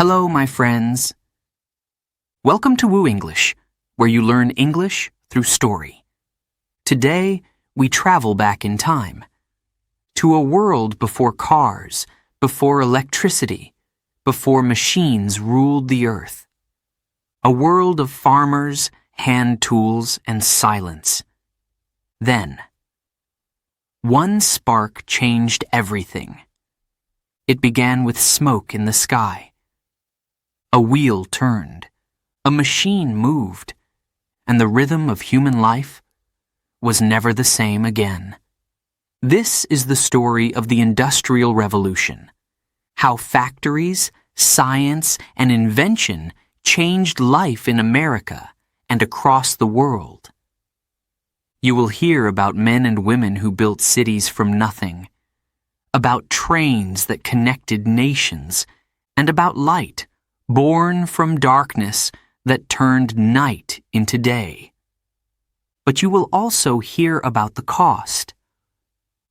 Hello, my friends. Welcome to WooEnglish, where you learn English through story. Today, we travel back in time to a world before cars, before electricity, before machines ruled the earth. A world of farmers, hand tools, and silence. Then, one spark changed everything. It began with smoke in the sky. A wheel turned, a machine moved, and the rhythm of human life was never the same again. This is the story of the Industrial Revolution, how factories, science, and invention changed life in America and across the world. You will hear about men and women who built cities from nothing, about trains that connected nations, and about light, born from darkness that turned night into day. But you will also hear about the cost,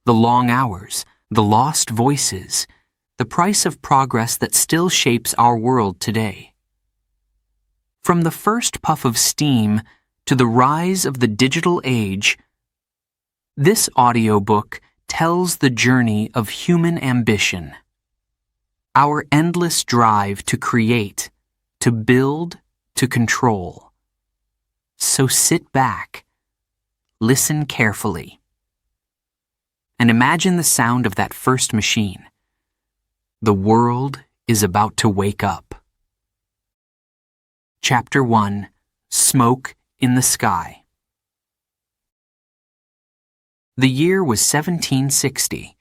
the long hours, the lost voices, the price of progress that still shapes our world today. From the first puff of steam to the rise of the digital age, this audiobook tells the journey of human ambition. Our endless drive to create, to build, to control. So sit back, listen carefully, and imagine the sound of that first machine. The world is about to wake up. Chapter 1: Smoke in the Sky. The year was 1760.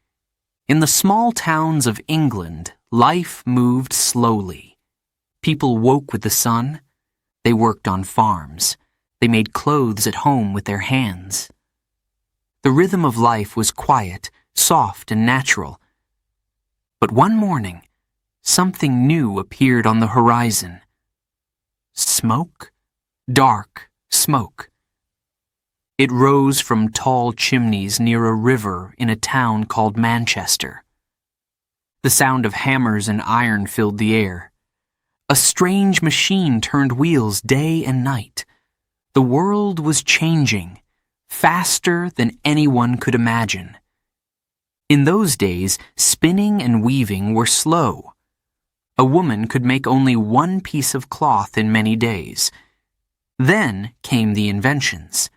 In the small towns of England, life moved slowly. People woke with the sun. They worked on farms. They made clothes at home with their hands. The rhythm of life was quiet, soft, and natural. But one morning, something new appeared on the horizon. Smoke, dark smoke. It rose from tall chimneys near a river in a town called Manchester. The sound of hammers and iron filled the air. A strange machine turned wheels day and night. The world was changing, faster than anyone could imagine. In those days, spinning and weaving were slow. A woman could make only one piece of cloth in many days. Then came the inventions.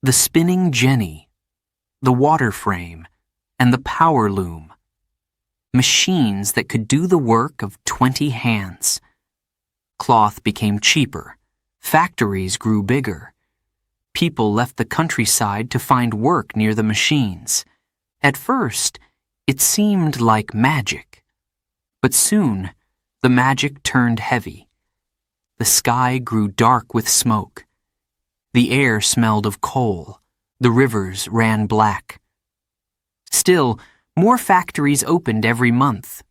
The spinning jenny, the water frame, and the power loom. Machines that could do the work of 20 hands. Cloth became cheaper. Factories grew bigger. People left the countryside to find work near the machines. At first, it seemed like magic. But soon, the magic turned heavy. The sky grew dark with smoke. The air smelled of coal. The rivers ran black. Still, more factories opened every month.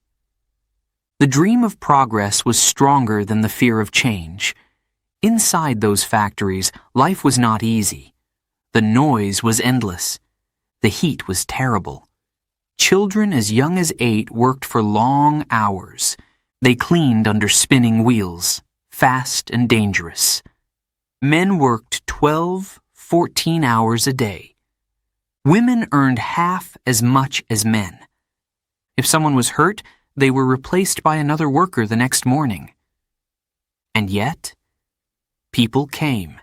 The dream of progress was stronger than the fear of change. Inside those factories, life was not easy. The noise was endless. The heat was terrible. Children as young as 8 worked for long hours. They cleaned under spinning wheels, fast and dangerous. Men worked 12, 14 hours a day. Women earned half as much as men. If someone was hurt, they were replaced by another worker the next morning. And yet, people came.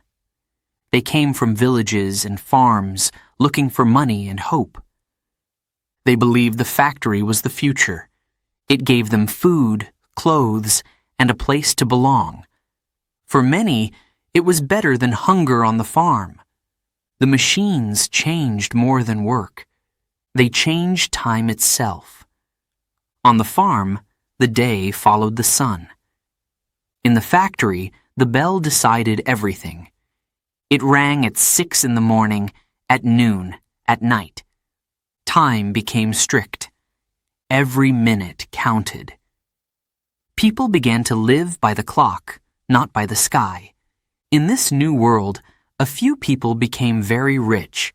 They came from villages and farms, looking for money and hope. They believed the factory was the future. It gave them food, clothes, and a place to belong. For many, it was better than hunger on the farm. The machines changed more than work. They changed time itself. On the farm, the day followed the sun. In the factory, the bell decided everything. It rang at 6 in the morning, at noon, at night. Time became strict. Every minute counted. People began to live by the clock, not by the sky. In this new world, a few people became very rich.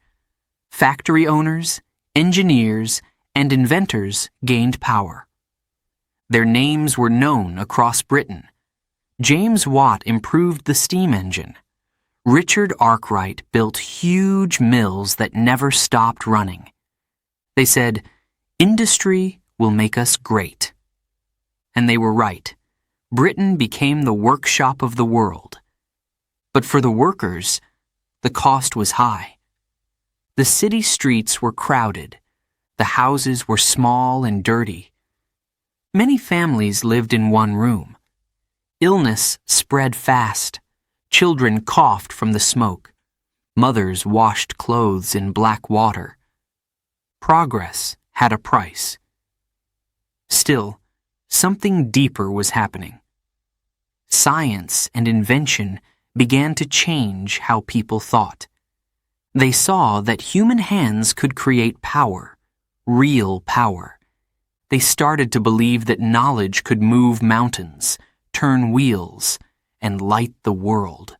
Factory owners, engineers, and inventors gained power. Their names were known across Britain. James Watt improved the steam engine. Richard Arkwright built huge mills that never stopped running. They said, "Industry will make us great." And they were right. Britain became the workshop of the world. But for the workers, the cost was high. The city streets were crowded. The houses were small and dirty. Many families lived in one room. Illness spread fast. Children coughed from the smoke. Mothers washed clothes in black water. Progress had a price. Still, something deeper was happening. Science and invention began to change how people thought. They saw that human hands could create power, real power. They started to believe that knowledge could move mountains, turn wheels, and light the world.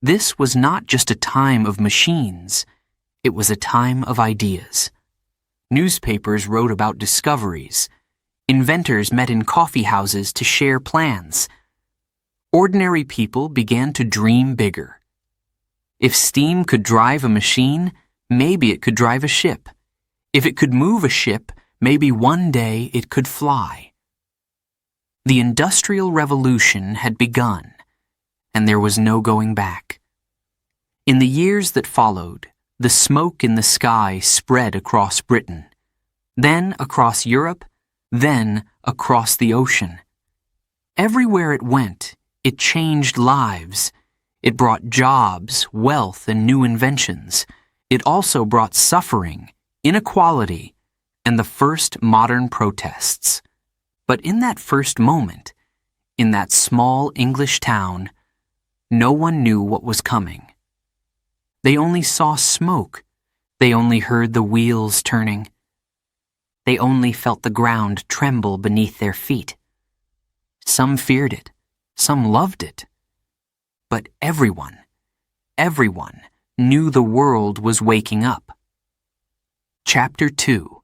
This was not just a time of machines, it was a time of ideas. Newspapers wrote about discoveries. Inventors met in coffee houses to share plans. Ordinary people began to dream bigger. If steam could drive a machine, maybe it could drive a ship. If it could move a ship, maybe one day it could fly. The Industrial Revolution had begun, and there was no going back. In the years that followed, the smoke in the sky spread across Britain, then across Europe, then across the ocean. Everywhere it went, it changed lives. It brought jobs, wealth, and new inventions. It also brought suffering, inequality, and the first modern protests. But in that first moment, in that small English town, no one knew what was coming. They only saw smoke. They only heard the wheels turning. They only felt the ground tremble beneath their feet. Some feared it. Some loved it. But everyone knew the world was waking up. Chapter 2.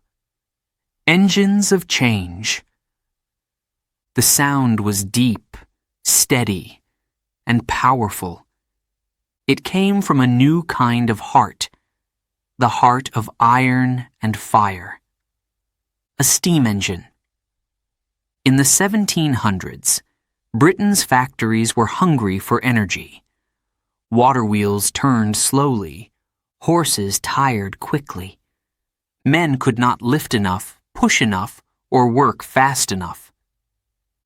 Engines of Change. The sound was deep, steady, and powerful. It came from a new kind of heart, the heart of iron and fire. A steam engine. In the 1700s, Britain's factories were hungry for energy. Water wheels turned slowly. Horses tired quickly. Men could not lift enough, push enough, or work fast enough.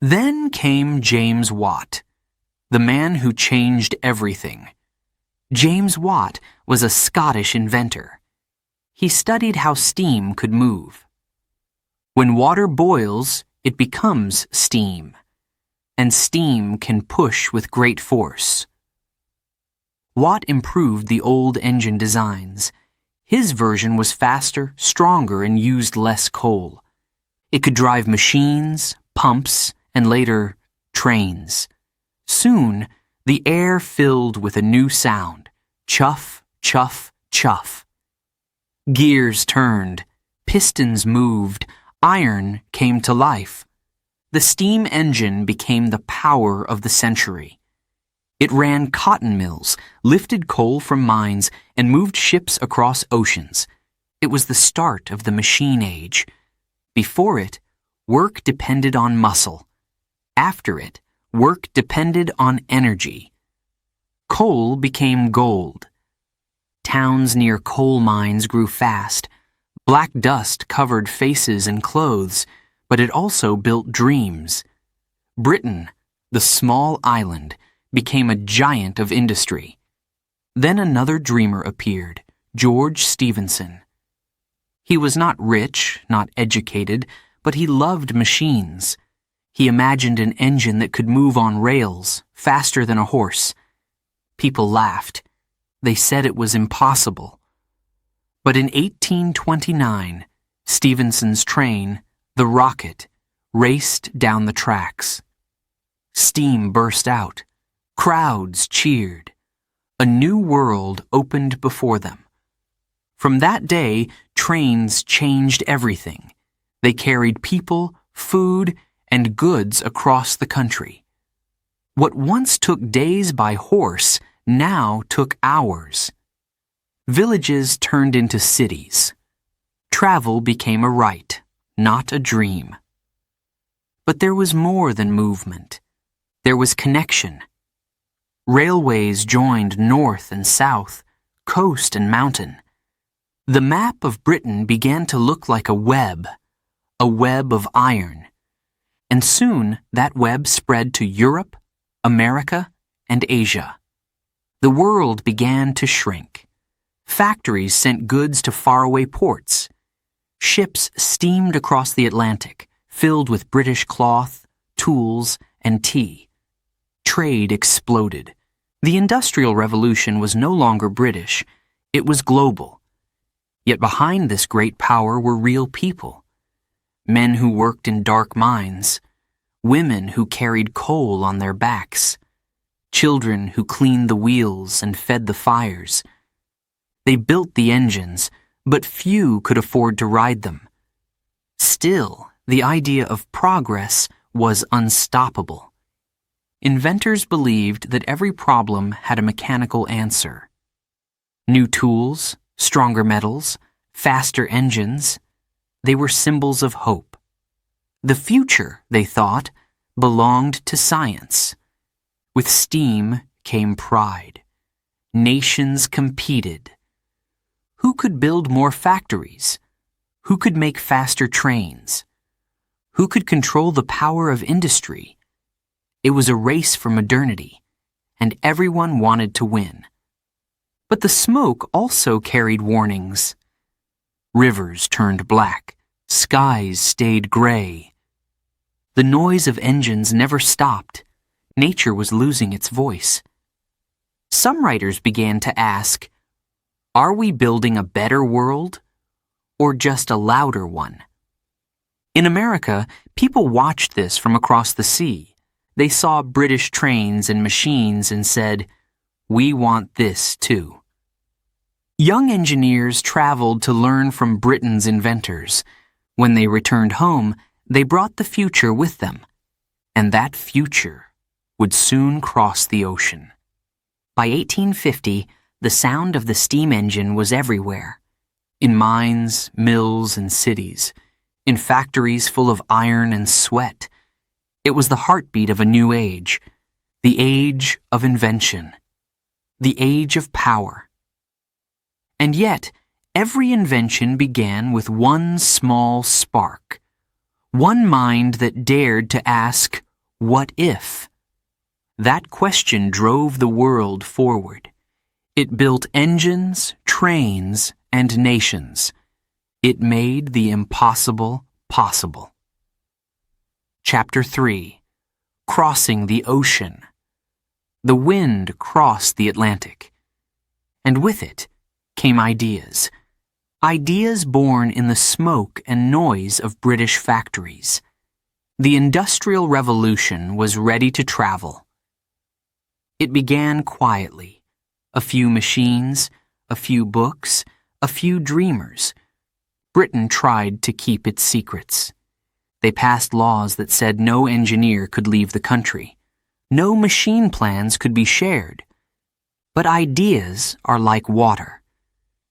Then came James Watt, the man who changed everything. James Watt was a Scottish inventor. He studied how steam could move. When water boils, it becomes steam, and steam can push with great force. Watt improved the old engine designs. His version was faster, stronger, and used less coal. It could drive machines, pumps, and later, trains. Soon, the air filled with a new sound: chuff, chuff, chuff. Gears turned, pistons moved, iron came to life. The steam engine became the power of the century. It ran cotton mills, lifted coal from mines, and moved ships across oceans. It was the start of the machine age. Before it, work depended on muscle. After it, work depended on energy. Coal became gold. Towns near coal mines grew fast. Black dust covered faces and clothes, but it also built dreams. Britain, the small island, became a giant of industry. Then another dreamer appeared, George Stephenson. He was not rich, not educated, but he loved machines. He imagined an engine that could move on rails, faster than a horse. People laughed. They said it was impossible. But in 1829, Stephenson's train, the Rocket, raced down the tracks. Steam burst out. Crowds cheered. A new world opened before them. From that day, trains changed everything. They carried people, food, and goods across the country. What once took days by horse now took hours. Villages turned into cities. Travel became a right, not a dream. But there was more than movement. There was connection. Railways joined north and south, coast and mountain. The map of Britain began to look like a web of iron. And soon that web spread to Europe, America, and Asia. The world began to shrink. Factories sent goods to faraway ports. Ships steamed across the Atlantic, filled with British cloth, tools, and tea. Trade exploded. The Industrial Revolution was no longer British, it was global. Yet behind this great power were real people. Men who worked in dark mines, women who carried coal on their backs, children who cleaned the wheels and fed the fires. They built the engines, but few could afford to ride them. Still, the idea of progress was unstoppable. Inventors believed that every problem had a mechanical answer. New tools, stronger metals, faster engines, they were symbols of hope. The future, they thought, belonged to science. With steam came pride. Nations competed. Who could build more factories? Who could make faster trains? Who could control the power of industry? It was a race for modernity, and everyone wanted to win. But the smoke also carried warnings. Rivers turned black, skies stayed gray. The noise of engines never stopped. Nature was losing its voice. Some writers began to ask, are we building a better world, or just a louder one? In America, people watched this from across the sea. They saw British trains and machines and said, we want this too. Young engineers traveled to learn from Britain's inventors. When they returned home, they brought the future with them, and that future would soon cross the ocean. By 1850, the sound of the steam engine was everywhere. In mines, mills, and cities. In factories full of iron and sweat. It was the heartbeat of a new age. The age of invention. The age of power. And yet, every invention began with one small spark. One mind that dared to ask, what if? That question drove the world forward. It built engines, trains, and nations. It made the impossible possible. Chapter 3. Crossing the Ocean. The wind crossed the Atlantic. And with it came ideas. Ideas born in the smoke and noise of British factories. The Industrial Revolution was ready to travel. It began quietly. A few machines, a few books, a few dreamers. Britain tried to keep its secrets. They passed laws that said no engineer could leave the country. No machine plans could be shared. But ideas are like water.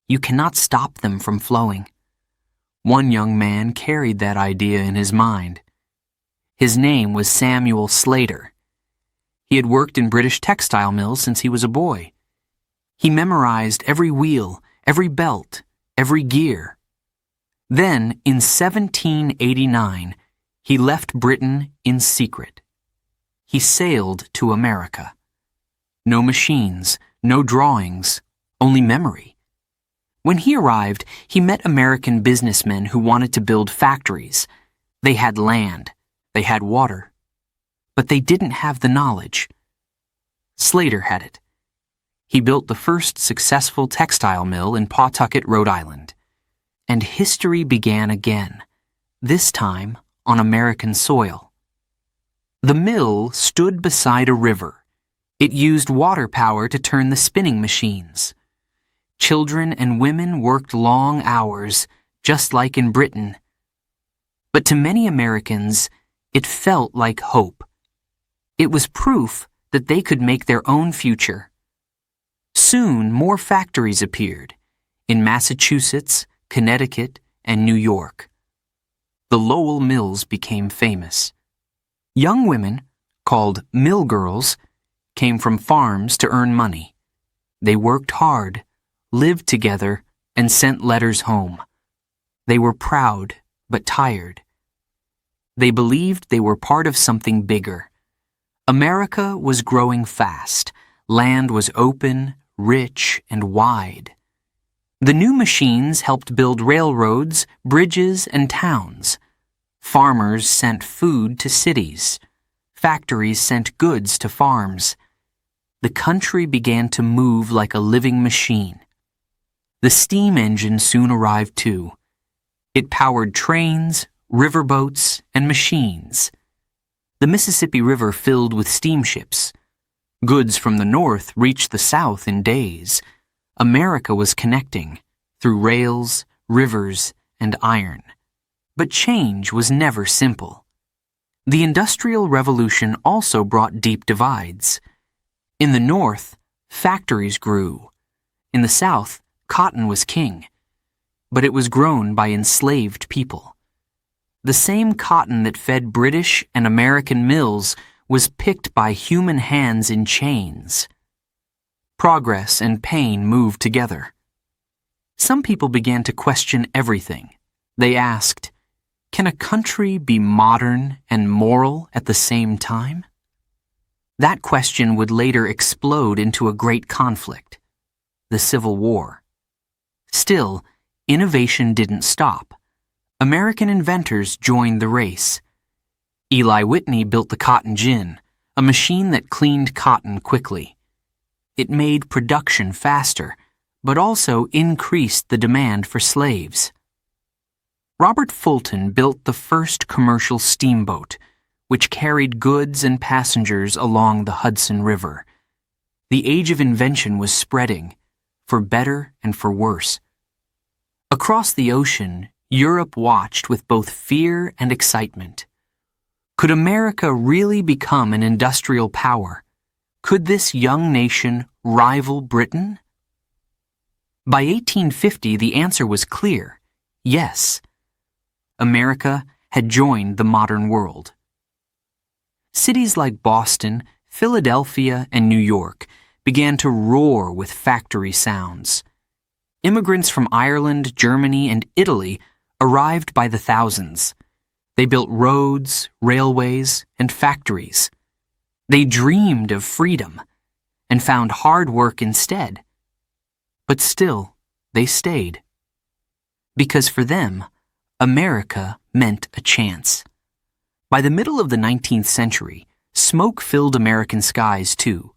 You cannot stop them from flowing. One young man carried that idea in his mind. His name was Samuel Slater. He had worked in British textile mills since he was a boy. He memorized every wheel, every belt, every gear. Then, in 1789, he left Britain in secret. He sailed to America. No machines, no drawings, only memory. When he arrived, he met American businessmen who wanted to build factories. They had land, they had water, but they didn't have the knowledge. Slater had it. He built the first successful textile mill in Pawtucket, Rhode Island. And history began again, this time on American soil. The mill stood beside a river. It used water power to turn the spinning machines. Children and women worked long hours, just like in Britain. But to many Americans, It felt like hope. It was proof that they could make their own future. Soon, more factories appeared in Massachusetts, Connecticut, and New York. The Lowell mills became famous. Young women, called mill girls, came from farms to earn money. They worked hard, lived together, and sent letters home. They were proud, but tired. They believed they were part of something bigger. America was growing fast. Land was open, rich, and wide. The new machines helped build railroads, bridges, and towns. Farmers sent food to cities. Factories sent goods to farms. The country began to move like a living machine. The steam engine soon arrived too. It powered trains, riverboats, and machines. The Mississippi River filled with steamships. Goods from the north reached the south in days. America was connecting through rails, rivers, and iron. But change was never simple. The Industrial Revolution also brought deep divides. In the north, factories grew. In the south, cotton was king. But it was grown by enslaved people. The same cotton that fed British and American mills was picked by human hands in chains. Progress and pain moved together. Some people began to question everything. They asked, "Can a country be modern and moral at the same time?" That question would later explode into a great conflict, the Civil War. Still, innovation didn't stop. American inventors joined the race. Eli Whitney built the cotton gin, a machine that cleaned cotton quickly. It made production faster, but also increased the demand for slaves. Robert Fulton built the first commercial steamboat, which carried goods and passengers along the Hudson River. The age of invention was spreading, for better and for worse. Across the ocean, Europe watched with both fear and excitement. Could America really become an industrial power? Could this young nation rival Britain? By 1850, the answer was clear: yes. America had joined the modern world. Cities like Boston, Philadelphia, and New York began to roar with factory sounds. Immigrants from Ireland, Germany, and Italy arrived by the thousands. They built roads, railways, and factories. They dreamed of freedom and found hard work instead. But still, they stayed. Because for them, America meant a chance. By the middle of the 19th century, smoke filled American skies too.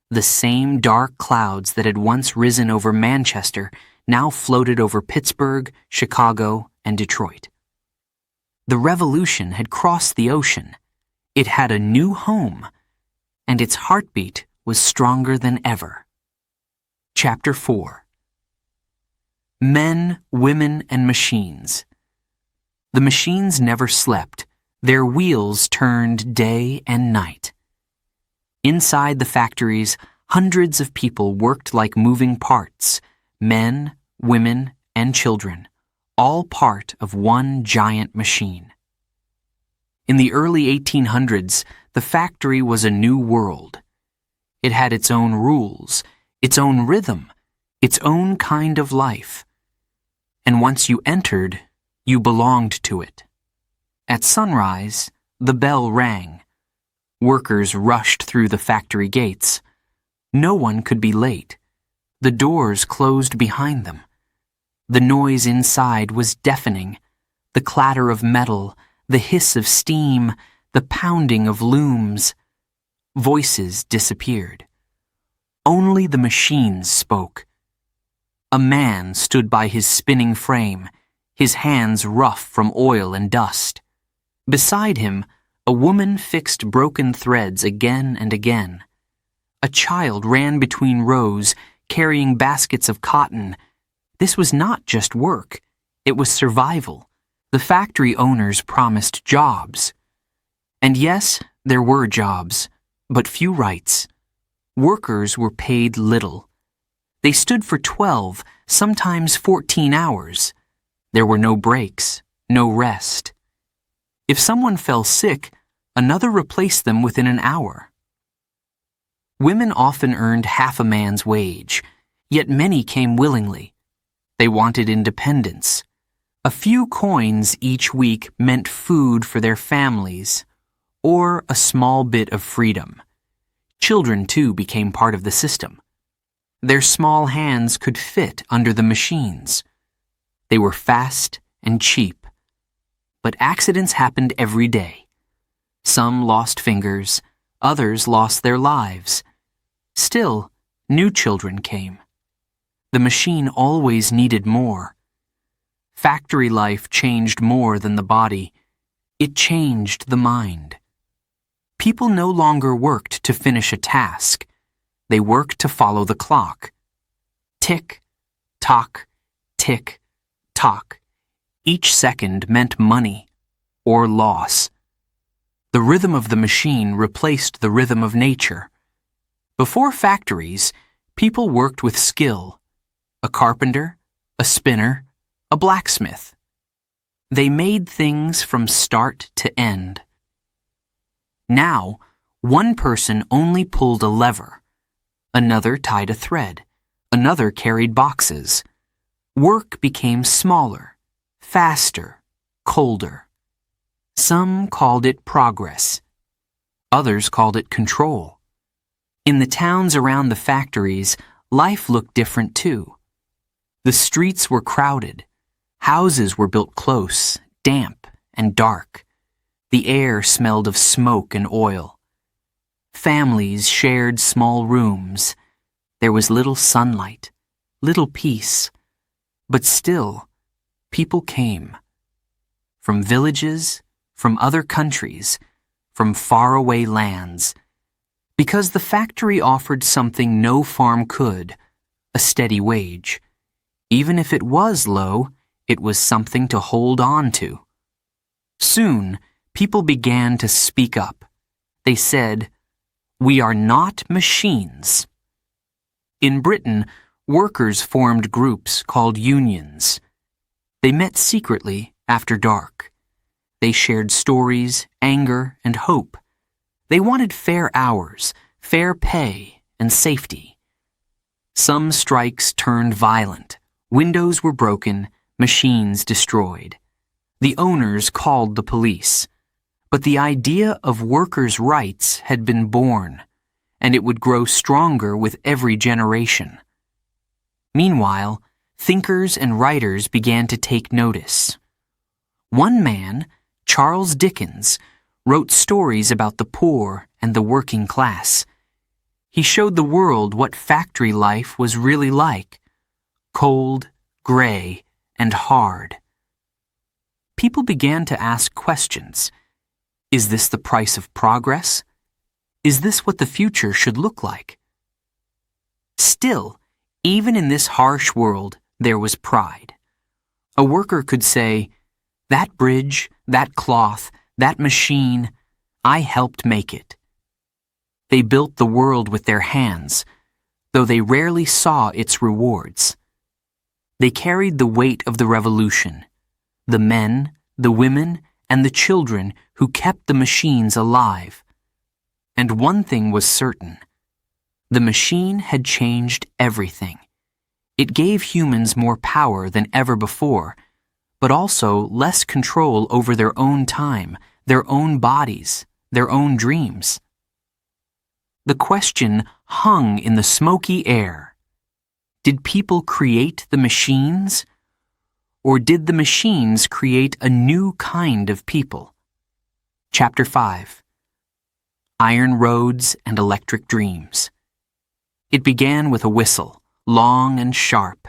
The same dark clouds that had once risen over Manchester now floated over Pittsburgh, Chicago, and Detroit. The revolution had crossed the ocean. It had a new home, and its heartbeat was stronger than ever. Chapter 4. Men, Women, and Machines. The machines never slept. Their wheels turned day and night. Inside the factories, hundreds of people worked like moving parts, men, women, and children, all part of one giant machine. In the early 1800s, the factory was a new world. It had its own rules, its own rhythm, its own kind of life. And once you entered, you belonged to it. At sunrise, the bell rang. Workers rushed through the factory gates. No one could be late. The doors closed behind them. The noise inside was deafening. The clatter of metal, the hiss of steam, the pounding of looms. Voices disappeared. Only the machines spoke. A man stood by his spinning frame, his hands rough from oil and dust. Beside him, a woman fixed broken threads again and again. A child ran between rows, carrying baskets of cotton. This was not just work. It was survival. The factory owners promised jobs. And yes, there were jobs, but few rights. Workers were paid little. They stood for 12, sometimes 14 hours. There were no breaks, no rest. If someone fell sick, another replaced them within an hour. Women often earned half a man's wage, yet many came willingly. They wanted independence. A few coins each week meant food for their families, or a small bit of freedom. Children, too, became part of the system. Their small hands could fit under the machines. They were fast and cheap. But accidents happened every day. Some lost fingers, others lost their lives. Still, new children came. The machine always needed more. Factory life changed more than the body. It changed the mind. People no longer worked to finish a task. They worked to follow the clock. Tick, tock, tick, tock. Each second meant money or loss. The rhythm of the machine replaced the rhythm of nature. Before factories, people worked with skill. A carpenter, a spinner, a blacksmith. They made things from start to end. Now, one person only pulled a lever. Another tied a thread. Another carried boxes. Work became smaller, faster, colder. Some called it progress. Others called it control. In the towns around the factories, life looked different too. The streets were crowded. Houses were built close, damp, and dark. The air smelled of smoke and oil. Families shared small rooms. There was little sunlight, little peace. But still, people came. From villages, from other countries, from faraway lands. Because the factory offered something no farm could, a steady wage. Even if it was low, it was something to hold on to. Soon, people began to speak up. They said, "We are not machines." In Britain, workers formed groups called unions. They met secretly after dark. They shared stories, anger, and hope. They wanted fair hours, fair pay, and safety. Some strikes turned violent. Windows were broken, machines destroyed. The owners called the police. But the idea of workers' rights had been born, and it would grow stronger with every generation. Meanwhile, thinkers and writers began to take notice. One man, Charles Dickens, wrote stories about the poor and the working class. He showed the world what factory life was really like: cold, gray, and hard. People began to ask questions. Is this the price of progress? Is this what the future should look like? Still, even in this harsh world, there was pride. A worker could say, "That bridge, that cloth, that machine, I helped make it." They built the world with their hands, though they rarely saw its rewards. They carried the weight of the revolution, the men, the women, and the children who kept the machines alive. And one thing was certain: the machine had changed everything. It gave humans more power than ever before, but also less control over their own time, their own bodies, their own dreams. The question hung in the smoky air. Did people create the machines? Or did the machines create a new kind of people? Chapter 5. Iron Roads and Electric Dreams. It began with a whistle, long and sharp.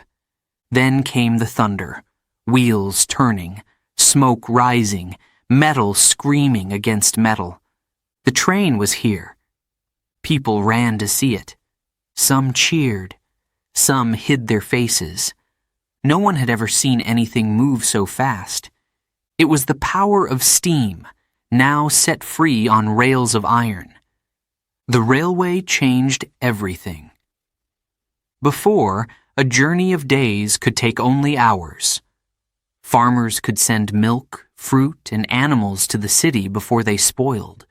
Then came the thunder, wheels turning, smoke rising, metal screaming against metal. The train was here. People ran to see it. Some cheered. Some hid their faces. No one had ever seen anything move so fast. It was the power of steam, now set free on rails of iron. The railway changed everything. Before, a journey of days could take only hours. Farmers could send milk, fruit, and animals to the city before they spoiled.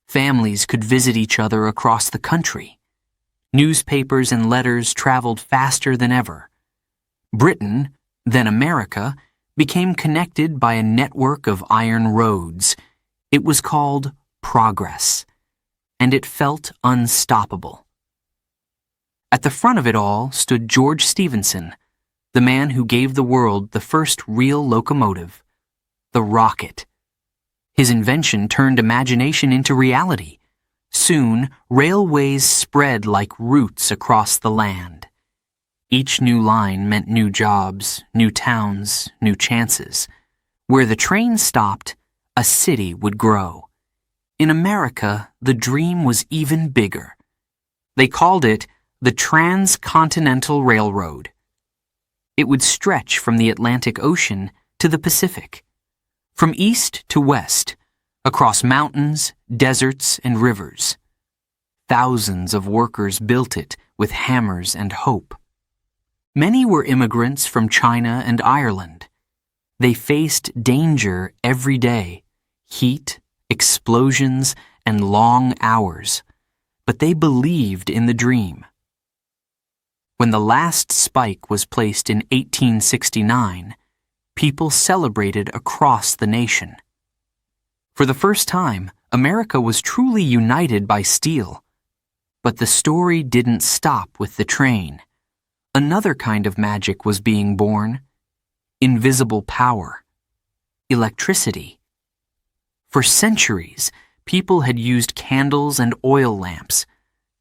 Families could visit each other across the country. Newspapers and letters traveled faster than ever. Britain, then America, became connected by a network of iron roads. It was called progress, and it felt unstoppable. At the front of it all stood George Stephenson, the man who gave the world the first real locomotive, the rocket. His invention turned imagination into reality. Soon, railways spread like roots across the land. Each new line meant new jobs, new towns, new chances. Where the train stopped, a city would grow. In America, the dream was even bigger. They called it the Transcontinental Railroad. It would stretch from the Atlantic Ocean to the Pacific, from east to west, across mountains, deserts, and rivers. Thousands of workers built it with hammers and hope. Many were immigrants from China and Ireland. They faced danger every day, heat, explosions, and long hours, but they believed in the dream. When the last spike was placed in 1869, people celebrated across the nation. For the first time, America was truly united by steel. But the story didn't stop with the train. Another kind of magic was being born: invisible power, electricity. For centuries, people had used candles and oil lamps.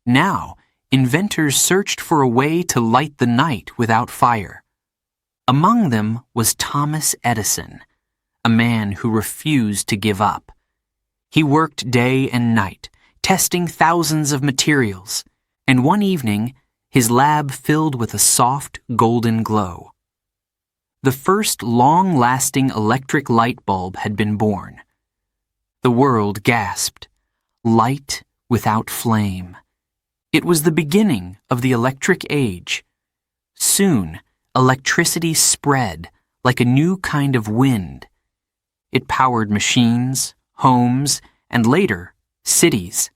Now, inventors searched for a way to light the night without fire. Among them was Thomas Edison, a man who refused to give up. He worked day and night, testing thousands of materials, and one evening, his lab filled with a soft, golden glow. The first long-lasting electric light bulb had been born. The world gasped. Light without flame. It was the beginning of the electric age. Soon, electricity spread like a new kind of wind. It powered machines, homes, and later, cities.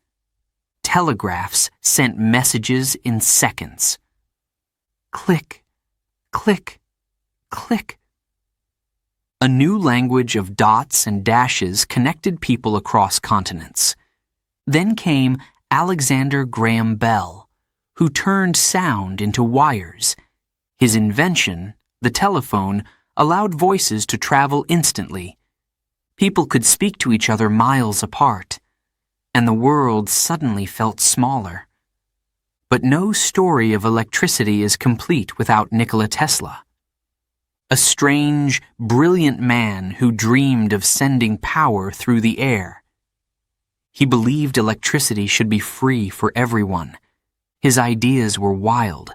Telegraphs sent messages in seconds. Click, click, click. A new language of dots and dashes connected people across continents. Then came Alexander Graham Bell, who turned sound into wires. His invention, the telephone, allowed voices to travel instantly. People could speak to each other miles apart, and the world suddenly felt smaller. But no story of electricity is complete without Nikola Tesla. A strange, brilliant man who dreamed of sending power through the air. He believed electricity should be free for everyone. His ideas were wild.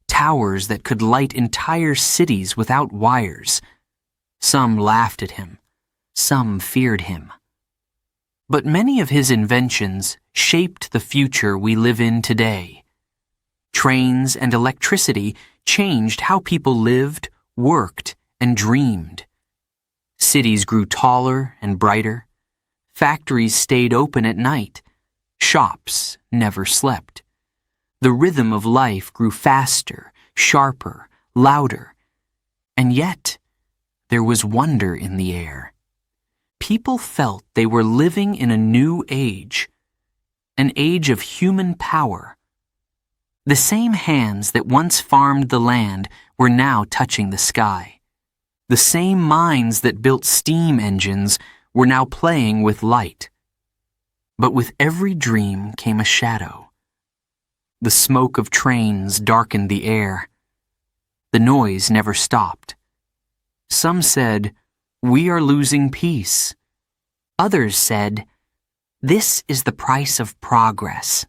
Towers that could light entire cities without wires. Some laughed at him. Some feared him. But many of his inventions shaped the future we live in today. Trains and electricity changed how people lived, worked, and dreamed. Cities grew taller and brighter. Factories stayed open at night. Shops never slept. The rhythm of life grew faster, sharper, louder. And yet, there was wonder in the air. People felt they were living in a new age, an age of human power. The same hands that once farmed the land were now touching the sky. The same minds that built steam engines were now playing with light. But with every dream came a shadow. The smoke of trains darkened the air. The noise never stopped. Some said, "We are losing peace." Others said, "This is the price of progress."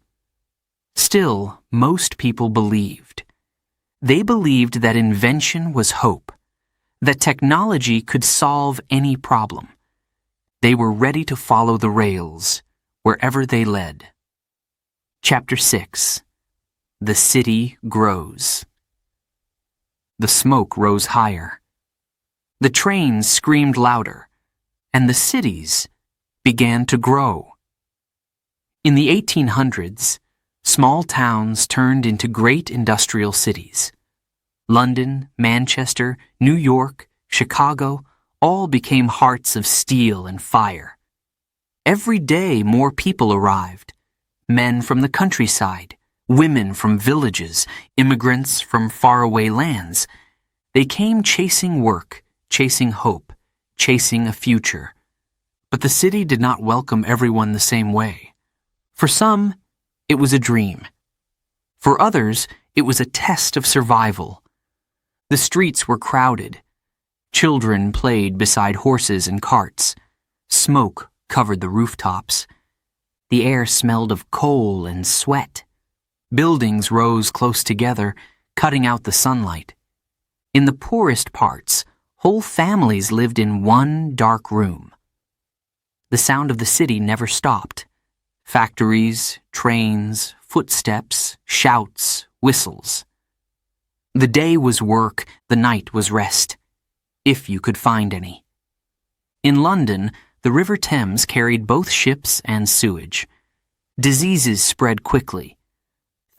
Still, most people believed. They believed that invention was hope, that technology could solve any problem. They were ready to follow the rails, wherever they led. Chapter 6. The City Grows. The smoke rose higher. The trains screamed louder, and the cities began to grow. In the 1800s, small towns turned into great industrial cities. London, Manchester, New York, Chicago all became hearts of steel and fire. Every day more people arrived. Men from the countryside, women from villages, immigrants from faraway lands. They came chasing work, chasing hope, chasing a future. But the city did not welcome everyone the same way. For some, it was a dream. For others, it was a test of survival. The streets were crowded. Children played beside horses and carts. Smoke covered the rooftops. The air smelled of coal and sweat. Buildings rose close together, cutting out the sunlight. In the poorest parts, whole families lived in one dark room. The sound of the city never stopped. Factories, trains, footsteps, shouts, whistles. The day was work, the night was rest, if you could find any. In London, the River Thames carried both ships and sewage. Diseases spread quickly.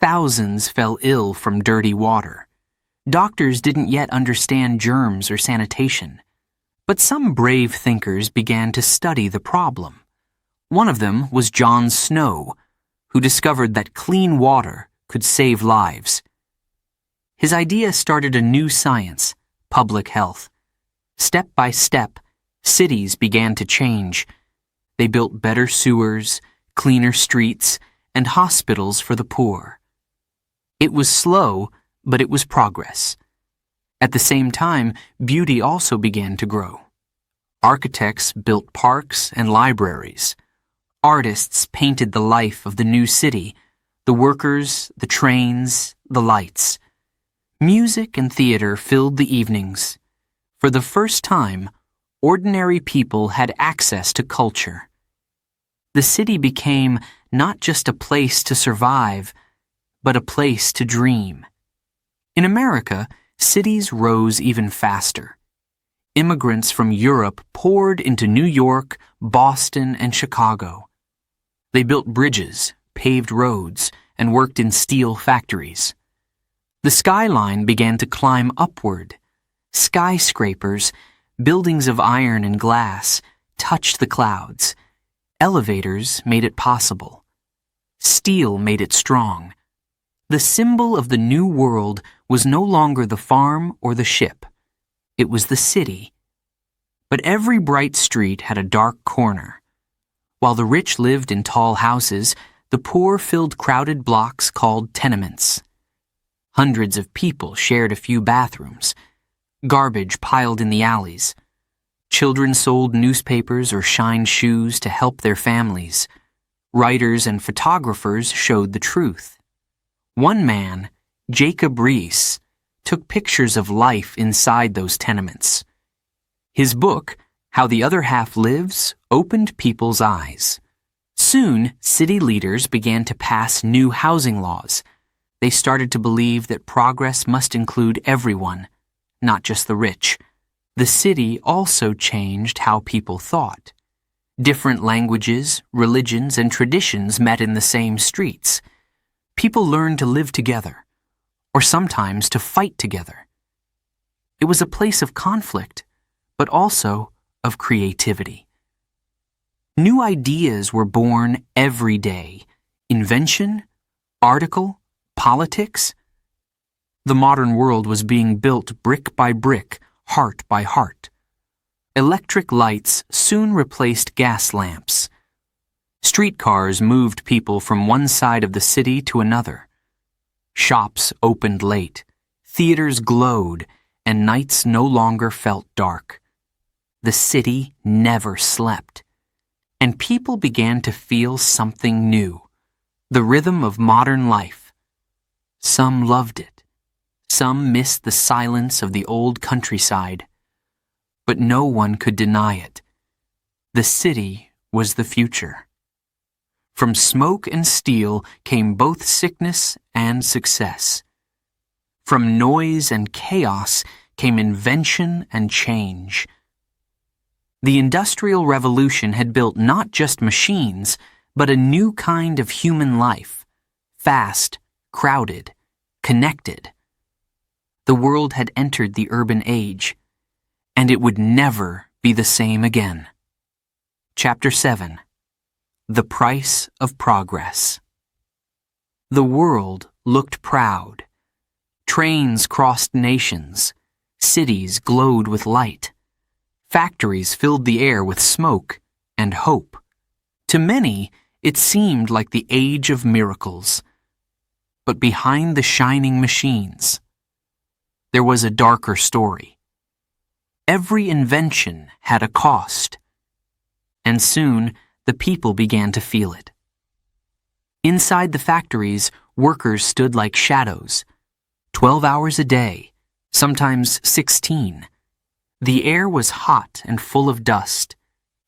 Thousands fell ill from dirty water. Doctors didn't yet understand germs or sanitation. But some brave thinkers began to study the problem. One of them was John Snow, who discovered that clean water could save lives. His idea started a new science, public health. Step by step, cities began to change. They built better sewers, cleaner streets, and hospitals for the poor. It was slow, but it was progress. At the same time, beauty also began to grow. Architects built parks and libraries. Artists painted the life of the new city, the workers, the trains, the lights. Music and theater filled the evenings. For the first time, ordinary people had access to culture. The city became not just a place to survive, but a place to dream. In America, cities rose even faster. Immigrants from Europe poured into New York, Boston, and Chicago. They built bridges, paved roads, and worked in steel factories. The skyline began to climb upward. Skyscrapers, buildings of iron and glass, touched the clouds. Elevators made it possible. Steel made it strong. The symbol of the new world was no longer the farm or the ship. It was the city. But every bright street had a dark corner. While the rich lived in tall houses, the poor filled crowded blocks called tenements. Hundreds of people shared a few bathrooms. Garbage piled in the alleys. Children sold newspapers or shined shoes to help their families. Writers and photographers showed the truth. One man, Jacob Riis, took pictures of life inside those tenements. His book, How the Other Half Lives, opened people's eyes. Soon, city leaders began to pass new housing laws. They started to believe that progress must include everyone, not just the rich. The city also changed how people thought. Different languages, religions, and traditions met in the same streets. People learned to live together, or sometimes to fight together. It was a place of conflict, but also of creativity. New ideas were born every day. Invention, article, politics. The modern world was being built brick by brick, heart by heart. Electric lights soon replaced gas lamps. Streetcars moved people from one side of the city to another. Shops opened late, theaters glowed, and nights no longer felt dark. The city never slept. And people began to feel something new, the rhythm of modern life. Some loved it. Some missed the silence of the old countryside. But no one could deny it. The city was the future. From smoke and steel came both sickness and success. From noise and chaos came invention and change. The Industrial Revolution had built not just machines, but a new kind of human life, fast, crowded, connected. The world had entered the urban age, and it would never be the same again. Chapter 7. The Price of Progress. The world looked proud. Trains crossed nations. Cities glowed with light. Factories filled the air with smoke and hope. To many, it seemed like the age of miracles. But behind the shining machines, there was a darker story. Every invention had a cost, and soon the people began to feel it. Inside the factories, workers stood like shadows, 12 hours a day, sometimes 16. The air was hot and full of dust.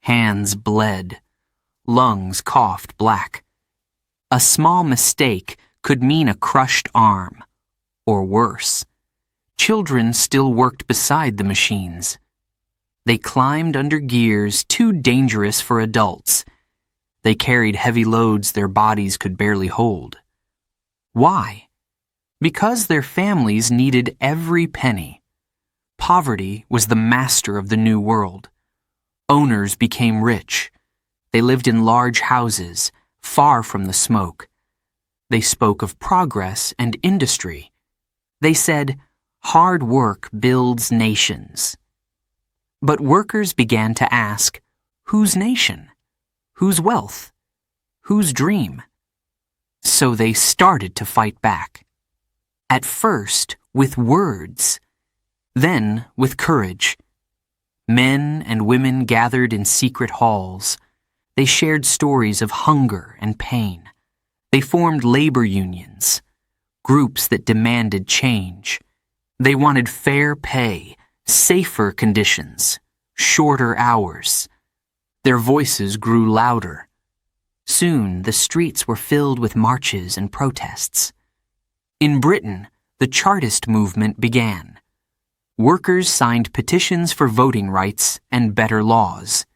Hands bled. Lungs coughed black. A small mistake could mean a crushed arm, or worse. Children still worked beside the machines. They climbed under gears too dangerous for adults. They carried heavy loads their bodies could barely hold. Why? Because their families needed every penny. Poverty was the master of the new world. Owners became rich. They lived in large houses, far from the smoke. They spoke of progress and industry. They said, "Hard work builds nations." But workers began to ask, whose nation? Whose wealth? Whose dream? So they started to fight back. At first, with words. Then, with courage. Men and women gathered in secret halls. They shared stories of hunger and pain. They formed labor unions, groups that demanded change. They wanted fair pay, safer conditions, shorter hours. Their voices grew louder. Soon, the streets were filled with marches and protests. In Britain, the Chartist movement began. Workers signed petitions for voting rights and better laws.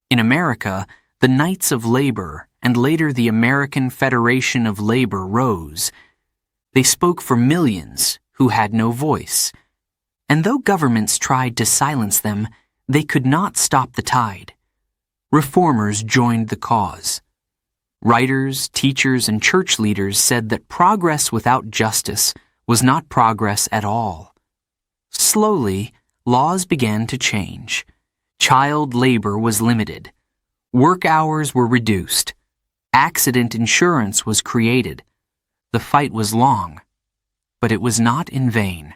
In America, the Knights of Labor and later the American Federation of Labor rose. They spoke for millions who had no voice. And though governments tried to silence them, they could not stop the tide. Reformers joined the cause. Writers, teachers, and church leaders said that progress without justice was not progress at all. Slowly, laws began to change. Child labor was limited. Work hours were reduced. Accident insurance was created. The fight was long, but it was not in vain.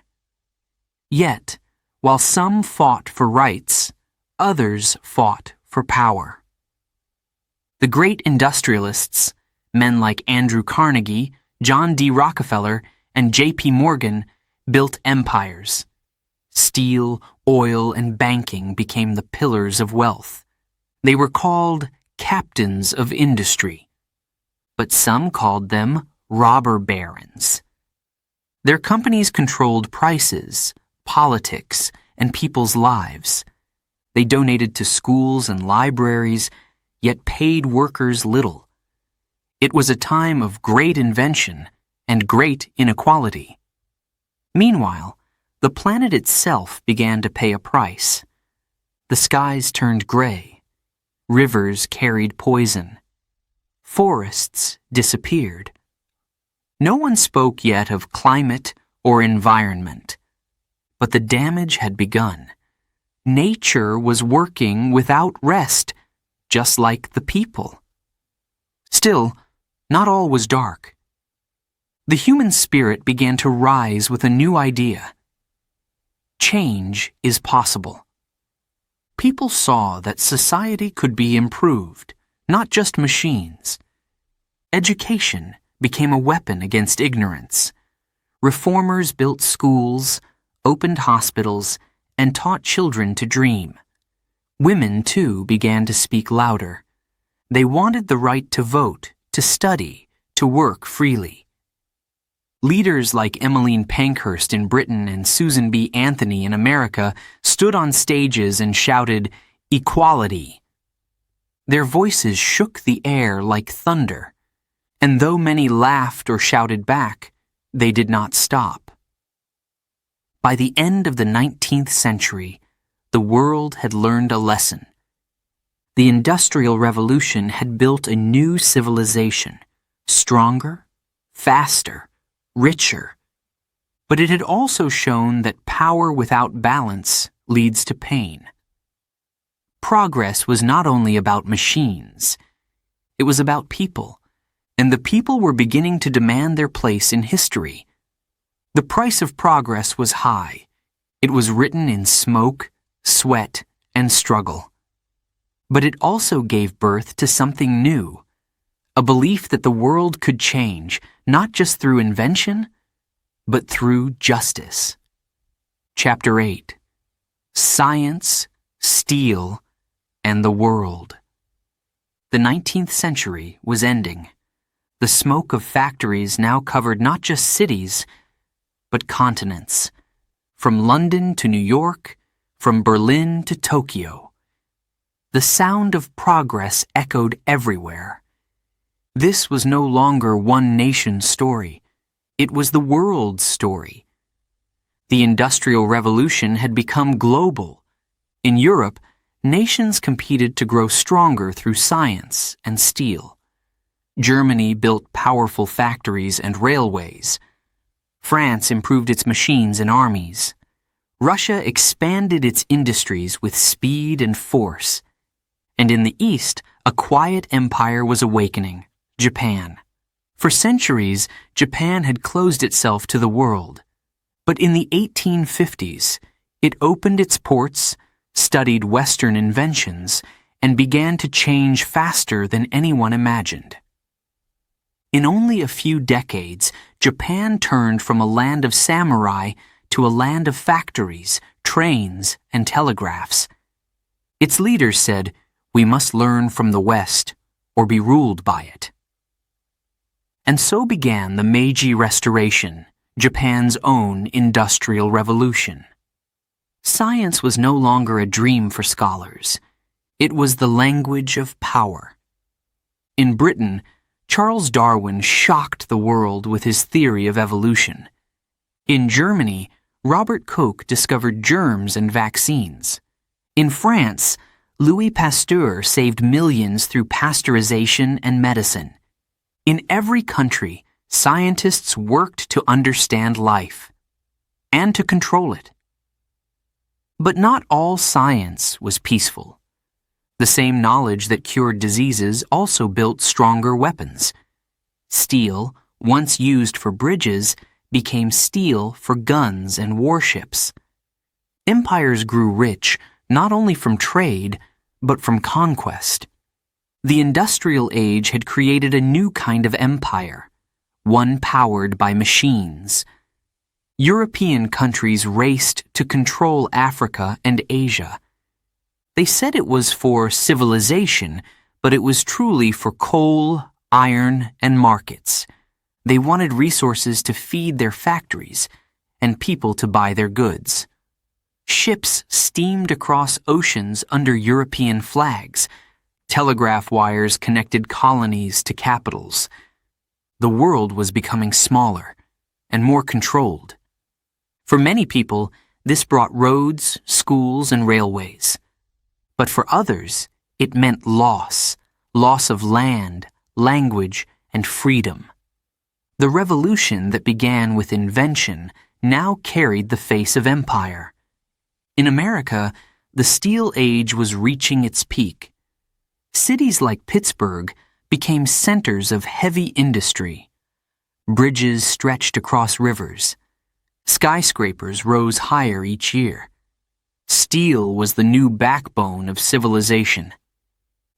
Yet, while some fought for rights, others fought for power. The great industrialists, men like Andrew Carnegie, John D. Rockefeller, and J.P. Morgan, built empires. Steel, oil, and banking became the pillars of wealth. They were called captains of industry, but some called them robber barons. Their companies controlled prices, politics, and people's lives. They donated to schools and libraries, yet paid workers little. It was a time of great invention and great inequality. Meanwhile, the planet itself began to pay a price. The skies turned gray. Rivers carried poison. Forests disappeared. No one spoke yet of climate or environment. But the damage had begun. Nature was working without rest, just like the people. Still, not all was dark. The human spirit began to rise with a new idea. Change is possible. People saw that society could be improved, not just machines. Education became a weapon against ignorance. Reformers built schools, opened hospitals, and taught children to dream. Women, too, began to speak louder. They wanted the right to vote, to study, to work freely. Leaders like Emmeline Pankhurst in Britain and Susan B. Anthony in America stood on stages and shouted, "Equality." Their voices shook the air like thunder, and though many laughed or shouted back, they did not stop. By the end of the 19th century, the world had learned a lesson. The Industrial Revolution had built a new civilization, stronger, faster, richer. But it had also shown that power without balance leads to pain. Progress was not only about machines. It was about people, and the people were beginning to demand their place in history. The price of progress was high. It was written in smoke, sweat, and struggle. But it also gave birth to something new, a belief that the world could change, not just through invention, but through justice. Chapter 8. Science, Steel, and the World. The 19th century was ending. The smoke of factories now covered not just cities, but continents. From London to New York, from Berlin to Tokyo. The sound of progress echoed everywhere. This was no longer one nation's story. It was the world's story. The Industrial Revolution had become global. In Europe, nations competed to grow stronger through science and steel. Germany built powerful factories and railways. France improved its machines and armies. Russia expanded its industries with speed and force. And in the East, a quiet empire was awakening, Japan. For centuries, Japan had closed itself to the world. But in the 1850s, it opened its ports, studied Western inventions, and began to change faster than anyone imagined. In only a few decades, Japan turned from a land of samurai to a land of factories, trains, and telegraphs. Its leaders said, "We must learn from the West, or be ruled by it." And so began the Meiji Restoration, Japan's own industrial revolution. Science was no longer a dream for scholars. It was the language of power. In Britain, Charles Darwin shocked the world with his theory of evolution. In Germany, Robert Koch discovered germs and vaccines. In France, Louis Pasteur saved millions through pasteurization and medicine. In every country, scientists worked to understand life and to control it. But not all science was peaceful. The same knowledge that cured diseases also built stronger weapons. Steel, once used for bridges, became steel for guns and warships. Empires grew rich not only from trade, but from conquest. The Industrial Age had created a new kind of empire, one powered by machines. European countries raced to control Africa and Asia. They said it was for civilization, but it was truly for coal, iron, and markets. They wanted resources to feed their factories and people to buy their goods. Ships steamed across oceans under European flags. Telegraph wires connected colonies to capitals. The world was becoming smaller and more controlled. For many people, this brought roads, schools, and railways. But for others, it meant loss of land, language, and freedom. The revolution that began with invention now carried the face of empire. In America, the Steel Age was reaching its peak. Cities like Pittsburgh became centers of heavy industry. Bridges stretched across rivers. Skyscrapers rose higher each year. Steel was the new backbone of civilization.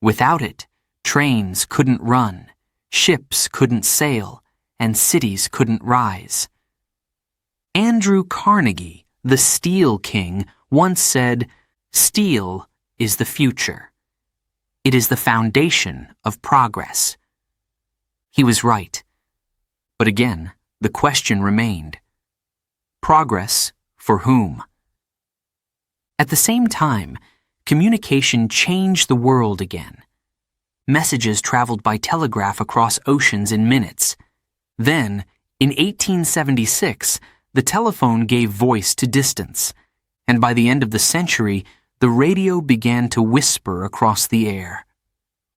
Without it, trains couldn't run, ships couldn't sail, and cities couldn't rise. Andrew Carnegie, the Steel King, once said, "Steel is the future. It is the foundation of progress. He was right. But again, the question remained. Progress for whom? At the same time, communication changed the world again. Messages traveled by telegraph across oceans in minutes. Then, in 1876, the telephone gave voice to distance, and by the end of the century, the radio began to whisper across the air.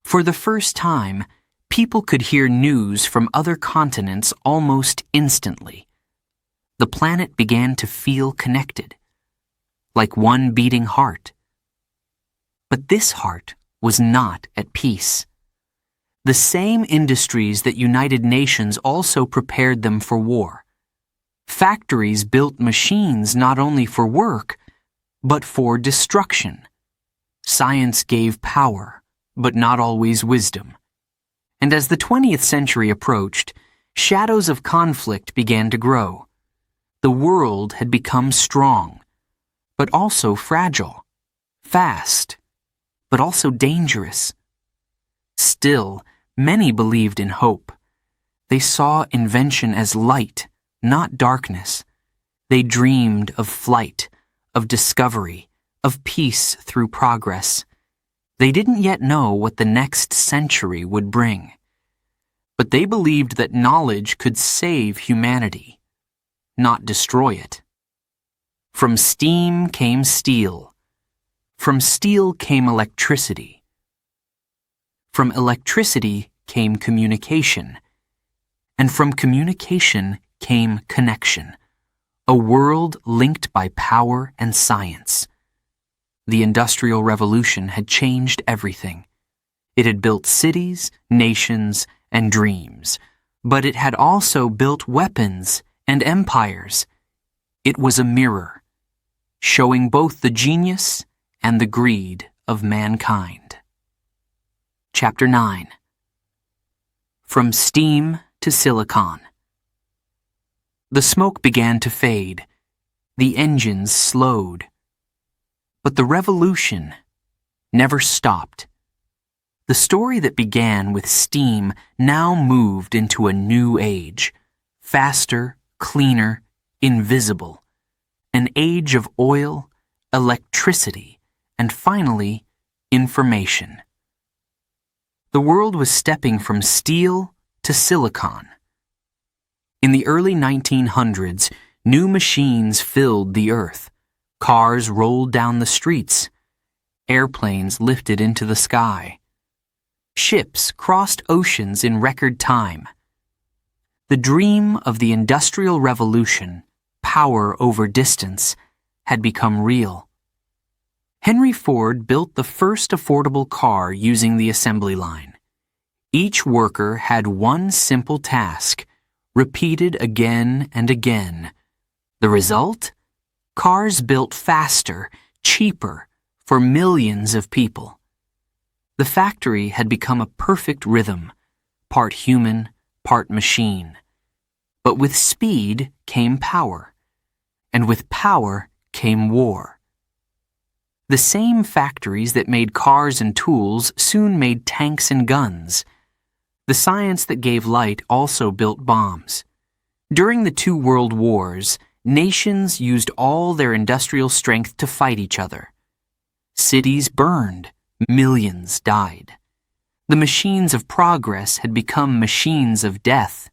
For the first time, people could hear news from other continents almost instantly. The planet began to feel connected, like one beating heart. But this heart was not at peace. The same industries that united nations also prepared them for war. Factories built machines not only for work, but for destruction. Science gave power, but not always wisdom. And as the 20th century approached, shadows of conflict began to grow. The world had become strong, but also fragile, fast, but also dangerous. Still, many believed in hope. They saw invention as light, not darkness. They dreamed of flight, of discovery, of peace through progress. They didn't yet know what the next century would bring. But they believed that knowledge could save humanity, not destroy it. From steam came steel. From steel came electricity. From electricity came communication. And from communication came connection. A world linked by power and science. The Industrial Revolution had changed everything. It had built cities, nations, and dreams, but it had also built weapons and empires. It was a mirror, showing both the genius and the greed of mankind. Chapter 9. From Steam to Silicon. The smoke began to fade. The engines slowed. But the revolution never stopped. The story that began with steam now moved into a new age, faster, cleaner, invisible, an age of oil, electricity, and finally, information. The world was stepping from steel to silicon. In the early 1900s, new machines filled the earth. Cars rolled down the streets. Airplanes lifted into the sky. Ships crossed oceans in record time. The dream of the Industrial Revolution, power over distance, had become real. Henry Ford built the first affordable car using the assembly line. Each worker had one simple task, repeated again and again. The result? Cars built faster, cheaper, for millions of people. The factory had become a perfect rhythm, part human, part machine. But with speed came power, and with power came war. The same factories that made cars and tools soon made tanks and guns. The science that gave light also built bombs. During the two world wars, nations used all their industrial strength to fight each other. Cities burned, millions died. The machines of progress had become machines of death.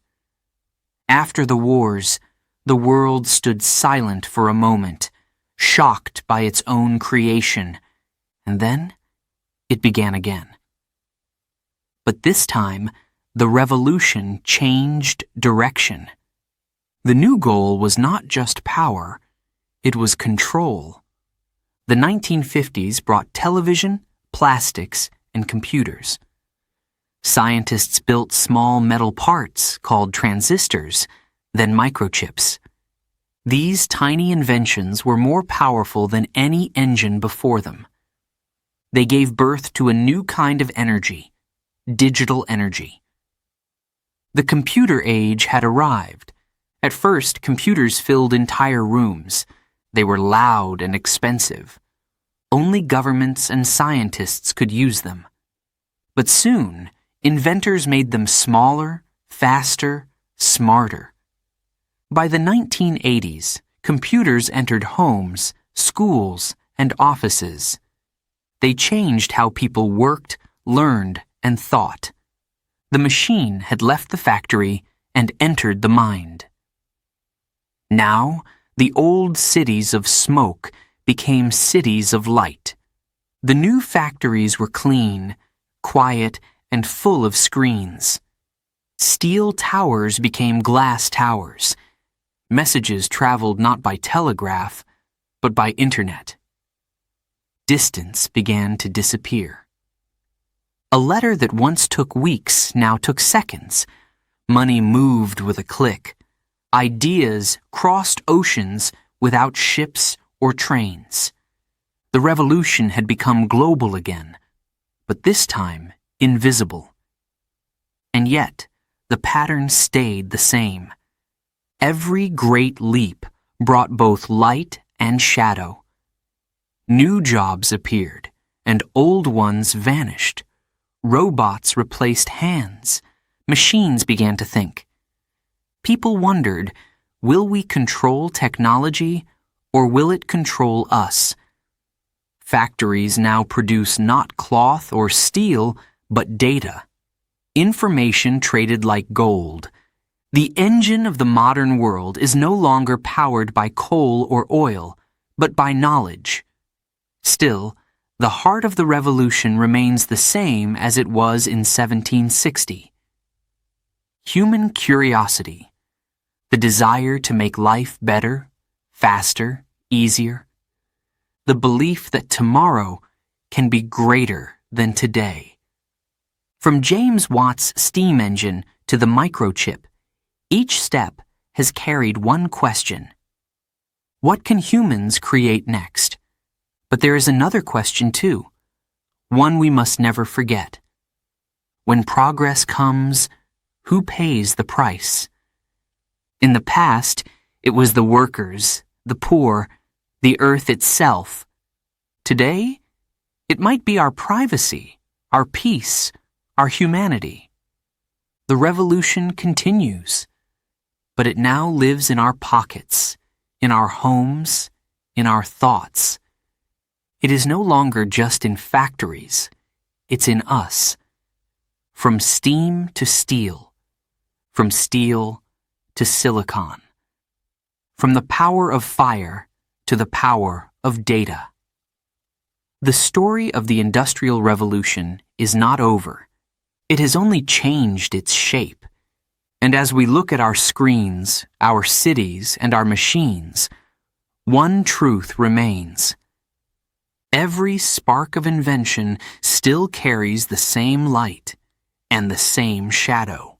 After the wars, the world stood silent for a moment, shocked by its own creation, and then it began again. But this time, the revolution changed direction. The new goal was not just power, it was control. The 1950s brought television, plastics, and computers. Scientists built small metal parts called transistors, then microchips. These tiny inventions were more powerful than any engine before them. They gave birth to a new kind of energy, digital energy. The computer age had arrived. At first, computers filled entire rooms. They were loud and expensive. Only governments and scientists could use them. But soon, inventors made them smaller, faster, smarter. By the 1980s, computers entered homes, schools, and offices. They changed how people worked, learned, and thought. The machine had left the factory and entered the mind. Now, the old cities of smoke became cities of light. The new factories were clean, quiet, and full of screens. Steel towers became glass towers. Messages traveled not by telegraph, but by internet. Distance began to disappear. A letter that once took weeks now took seconds. Money moved with a click. Ideas crossed oceans without ships or trains. The revolution had become global again, but this time invisible. And yet, the pattern stayed the same. Every great leap brought both light and shadow. New jobs appeared, and old ones vanished. Robots replaced hands. Machines began to think. People wondered, will we control technology, or will it control us? Factories now produce not cloth or steel, but data. Information traded like gold. The engine of the modern world is no longer powered by coal or oil, but by knowledge. Still, the heart of the revolution remains the same as it was in 1760. Human curiosity. The desire to make life better, faster, easier. The belief that tomorrow can be greater than today. From James Watt's steam engine to the microchip, each step has carried one question. What can humans create next? But there is another question too, one we must never forget. When progress comes, who pays the price? In the past, it was the workers, the poor, the earth itself. Today, it might be our privacy, our peace, our humanity. The revolution continues, but it now lives in our pockets, in our homes, in our thoughts. It is no longer just in factories, it's in us. From steam to steel, from steel to silicon, from the power of fire to the power of data. The story of the Industrial Revolution is not over. It has only changed its shape. And as we look at our screens, our cities, and our machines, one truth remains. Every spark of invention still carries the same light and the same shadow.